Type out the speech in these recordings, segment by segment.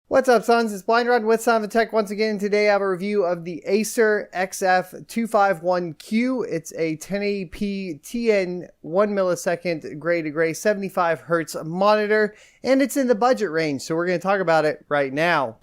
What's up, sons? It's Blind Rod with Son of Tech once again. Today I have a review of the Acer XF251Q. It's a 1080p TN 1 millisecond gray to gray 75 hertz monitor, and it's in the budget range, so we're going to talk about it right now.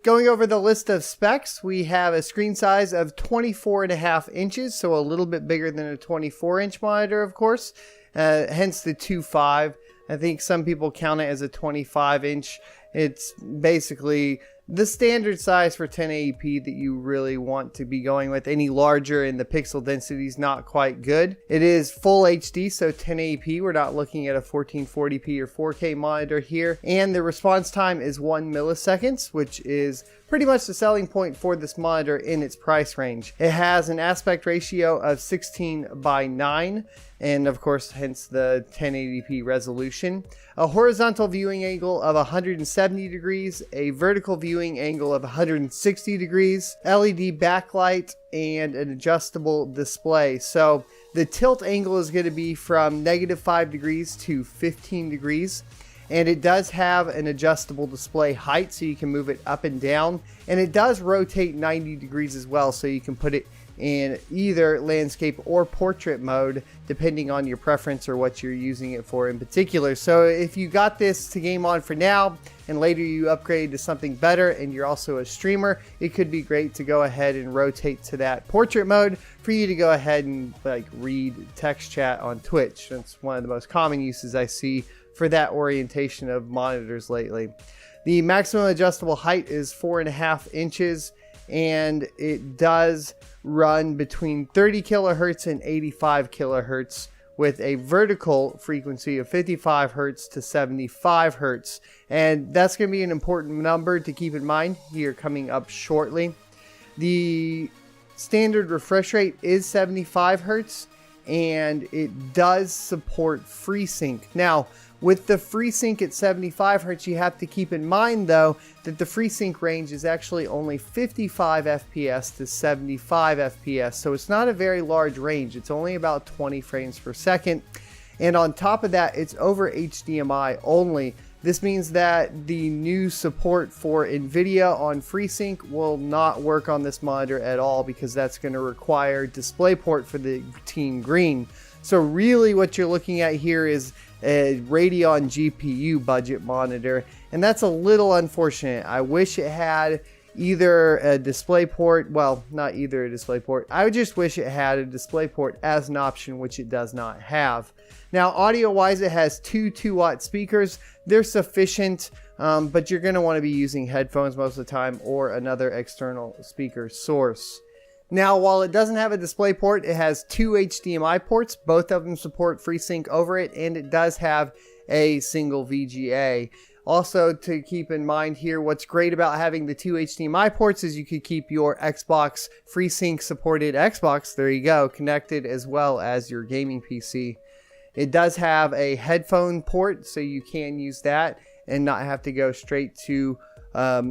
Going over the list of specs, we have a screen size of 24.5 inches, so a little bit bigger than a 24-inch monitor, of course, hence the 2.5. I think some people count it as a 25-inch. It's basically the standard size for 1080p that you really want to be going with. Any larger and the pixel density is not quite good. It is full HD, so 1080p. We're not looking at a 1440p or 4K monitor here. And the response time is 1 milliseconds, which is pretty much the selling point for this monitor in its price range. It has an aspect ratio of 16:9, and of course, hence the 1080p resolution. A horizontal viewing angle of 170 degrees, a vertical viewing angle of 160 degrees, LED backlight, and an adjustable display. So the tilt angle is going to be from -5 degrees to 15 degrees. And it does have an adjustable display height, so you can move it up and down. And it does rotate 90 degrees as well, so you can put it in either landscape or portrait mode, depending on your preference or what you're using it for in particular. So if you got this to game on for now, and later you upgrade to something better, and you're also a streamer, it could be great to go ahead and rotate to that portrait mode for you to go ahead and like read text chat on Twitch. That's one of the most common uses I see for that orientation of monitors lately. The maximum adjustable height is 4.5 inches, and it does run between 30 kilohertz and 85 kilohertz with a vertical frequency of 55 hertz to 75 hertz. And that's going to be an important number to keep in mind here coming up shortly. The standard refresh rate is 75 hertz, and it does support FreeSync. Now, with the FreeSync at 75 hertz, you have to keep in mind though that the FreeSync range is actually only 55 FPS to 75 FPS, so it's not a very large range. It's only about 20 frames per second, and on top of that, it's over HDMI only. This means that the new support for NVIDIA on FreeSync will not work on this monitor at all, because that's going to require DisplayPort for the Team Green. So really what you're looking at here is a Radeon GPU budget monitor, and that's a little unfortunate. I wish it had either a DisplayPort, well, not either a DisplayPort. I would just wish it had a DisplayPort as an option, which it does not have. Now, audio-wise, it has two 2-watt speakers. They're sufficient, but you're going to want to be using headphones most of the time or another external speaker source. Now, while it doesn't have a DisplayPort, it has two HDMI ports. Both of them support FreeSync over it, and it does have a single VGA. Also, to keep in mind here, what's great about having the two HDMI ports is you could keep your Xbox FreeSync supported Xbox, there you go, connected as well as your gaming PC. It does have a headphone port, so you can use that and not have to go straight to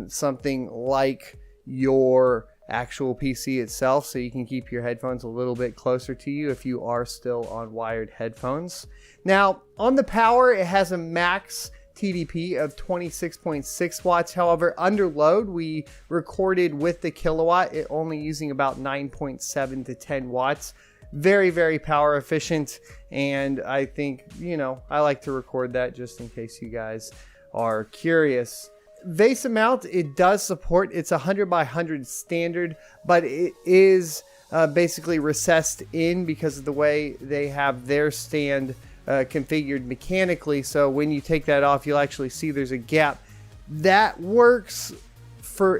something like your actual PC itself, so you can keep your headphones a little bit closer to you if you are still on wired headphones. Now, on the power, it has a max TDP of 26.6 watts. However, under load, we recorded with the kilowatt, it only using about 9.7 to 10 watts. Very, very power efficient, and I think, you know, I like to record that just in case you guys are curious. VESA mount, it does support. It's 100 by 100 standard, but it is basically recessed in because of the way they have their stand configured mechanically. So when you take that off, you'll actually see there's a gap. That works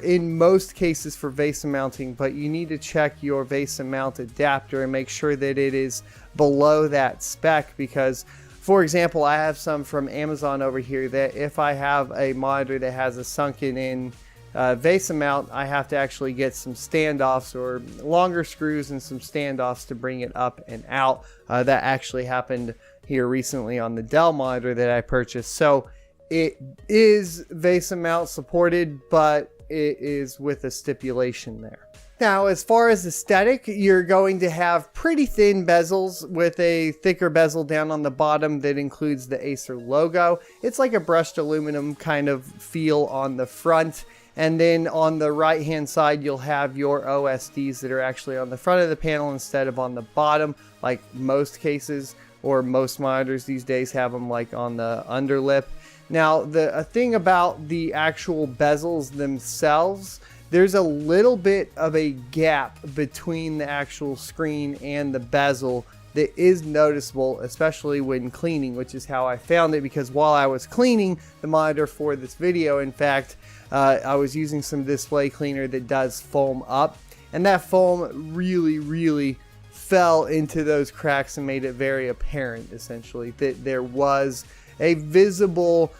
in most cases for VESA mounting, but you need to check your VESA mount adapter and make sure that it is below that spec, because for example, I have some from Amazon over here that if I have a monitor that has a sunken in VESA mount, I have to actually get some standoffs or longer screws and some standoffs to bring it up and out. That actually happened here recently on the Dell monitor that I purchased. So it is VESA mount supported, but it is with a stipulation there. Now, as far as aesthetic, you're going to have pretty thin bezels with a thicker bezel down on the bottom that includes the Acer logo. It's like a brushed aluminum kind of feel on the front. And then on the right hand side, you'll have your OSDs that are actually on the front of the panel instead of on the bottom, like most cases or most monitors these days have them like on the underlip. Now, the thing about the actual bezels themselves, there's a little bit of a gap between the actual screen and the bezel that is noticeable, especially when cleaning, which is how I found it, because while I was cleaning the monitor for this video, in fact, I was using some display cleaner that does foam up, and that foam really fell into those cracks and made it very apparent, essentially, that there was a visible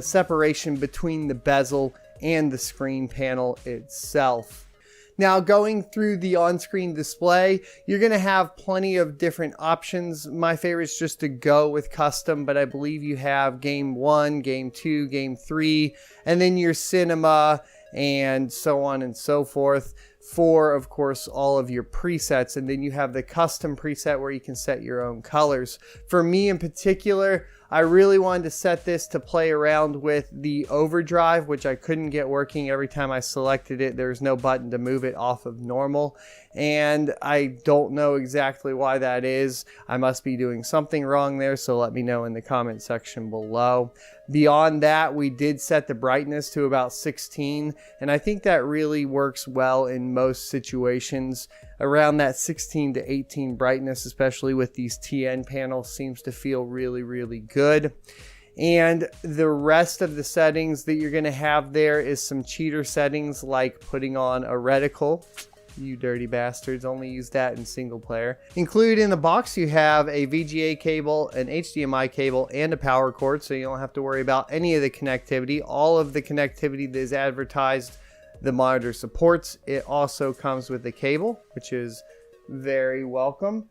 separation between the bezel and the screen panel itself. Now, going through the on-screen display, you're going to have plenty of different options. My favorite is just to go with custom, but I believe you have game 1, game 2, game 3, and then your cinema and so on and so forth for, of course, all of your presets. And then you have the custom preset where you can set your own colors. For me in particular, I really wanted to set this to play around with the overdrive, which I couldn't get working. Every time I selected it, there was no button to move it off of normal. And I don't know exactly why that is. I must be doing something wrong there, so let me know in the comment section below. Beyond that, we did set the brightness to about 16, and I think that really works well in most situations. Around that 16 to 18 brightness, especially with these TN panels, seems to feel really good. And the rest of the settings that you're going to have there is some cheater settings like putting on a reticle. You dirty bastards, only use that in single player. Included in the box, you have a VGA cable, an HDMI cable, and a power cord, so you don't have to worry about any of the connectivity. All of the connectivity that is advertised, the monitor supports. It also comes with a cable, which is very welcome.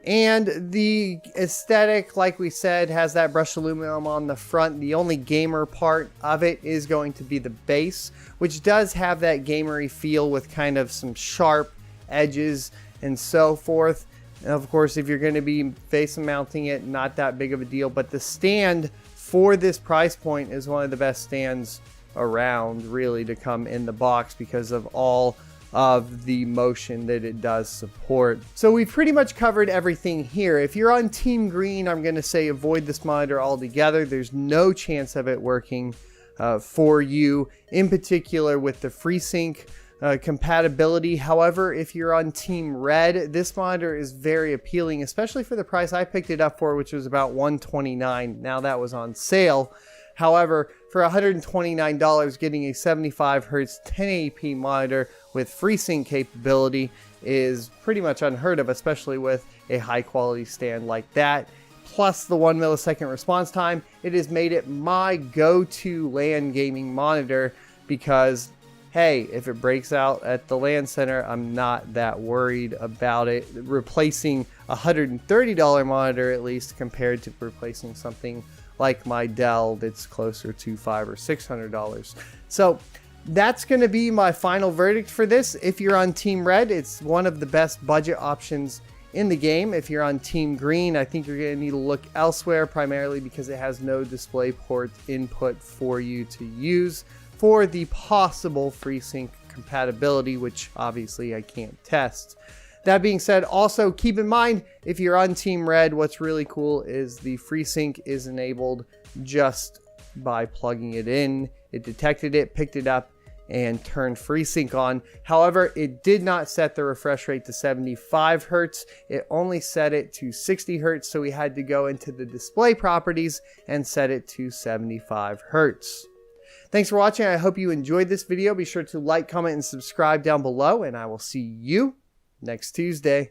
And the aesthetic, like we said, has that brushed aluminum on the front. The only gamer part of it is going to be the base, which does have that gamery feel with kind of some sharp edges and so forth. And of course, if you're going to be face mounting it, not that big of a deal. But the stand for this price point is one of the best stands around, really, to come in the box because of all of the motion that it does support. So we've pretty much covered everything here. If you're on Team Green, I'm going to say avoid this monitor altogether. There's no chance of it working for you, in particular with the FreeSync compatibility. However, if you're on Team Red, this monitor is very appealing, especially for the price I picked it up for, which was about $129. Now that was on sale. However, for $129, getting a 75 Hz 1080p monitor with FreeSync capability is pretty much unheard of, especially with a high quality stand like that. Plus the 1 millisecond response time, it has made it my go-to LAN gaming monitor because, hey, if it breaks out at the LAN center, I'm not that worried about it replacing a $130 monitor, at least, compared to replacing something like my Dell that's closer to $500 or $600. So that's going to be my final verdict for this. If you're on Team Red, it's one of the best budget options in the game. If you're on Team Green, I think you're going to need to look elsewhere, primarily because it has no DisplayPort input for you to use for the possible FreeSync compatibility, which obviously I can't test. That being said, also keep in mind, if you're on Team Red, what's really cool is the FreeSync is enabled just by plugging it in. It detected it, picked it up, and turned FreeSync on. However, it did not set the refresh rate to 75 Hz. It only set it to 60 Hz, so we had to go into the display properties and set it to 75 Hz. Thanks for watching. I hope you enjoyed this video. Be sure to like, comment, and subscribe down below, and I will see you next Tuesday.